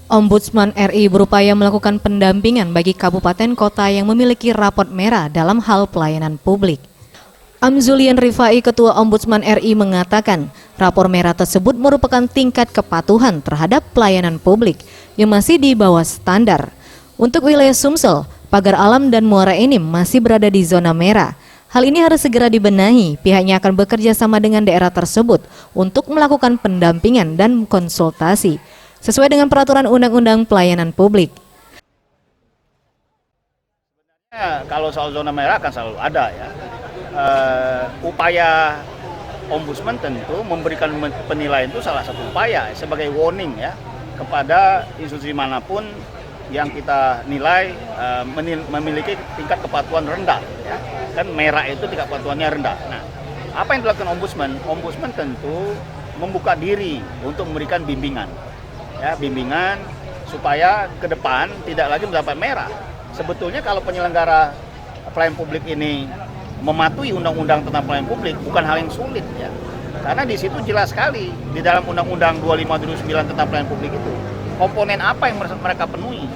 Ombudsman RI berupaya melakukan pendampingan bagi kabupaten kota yang memiliki rapot merah dalam hal pelayanan publik. Amzulian Rifai, Ketua Ombudsman RI mengatakan, rapor merah tersebut merupakan tingkat kepatuhan terhadap pelayanan publik yang masih di bawah standar. Untuk wilayah Sumsel, Pagar Alam dan Muara Enim masih berada di zona merah. Hal ini harus segera dibenahi. Pihaknya akan bekerja sama dengan daerah tersebut untuk melakukan pendampingan dan konsultasi sesuai dengan peraturan Undang-Undang Pelayanan Publik. Kalau soal zona merah akan selalu ada ya. Upaya Ombudsman tentu memberikan penilaian itu salah satu upaya sebagai warning ya kepada institusi manapun yang kita nilai memiliki tingkat kepatuhan rendah ya. Kan merah itu tingkat kepatuhannya rendah. Nah, apa yang dilakukan Ombudsman? Ombudsman tentu membuka diri untuk memberikan bimbingan. Ya, bimbingan supaya ke depan tidak lagi mendapat merah. Sebetulnya kalau penyelenggara pelayanan publik ini mematuhi undang-undang tentang pelayanan publik bukan hal yang sulit ya. Karena di situ jelas sekali di dalam Undang-Undang 25/2009 tentang pelayanan publik itu komponen apa yang mereka penuhi.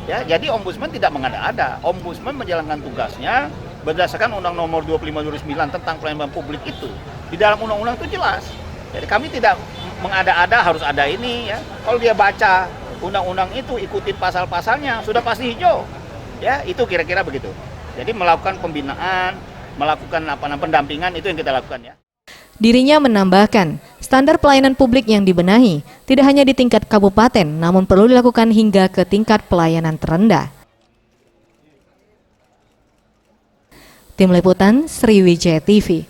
Ya, jadi Ombudsman tidak mengada-ada. Ombudsman menjalankan tugasnya berdasarkan Undang Nomor 25/2009 tentang pelayanan publik itu. Di dalam undang-undang itu jelas. Jadi kami tidak mengada-ada harus ada ini ya. Kalau dia baca undang-undang itu ikutin pasal-pasalnya sudah pasti hijau. Ya, itu kira-kira begitu. Jadi melakukan pembinaan, melakukan pendampingan itu yang kita lakukan ya. Dirinya menambahkan, standar pelayanan publik yang dibenahi tidak hanya di tingkat kabupaten, namun perlu dilakukan hingga ke tingkat pelayanan terendah. Tim Liputan Sriwijaya TV.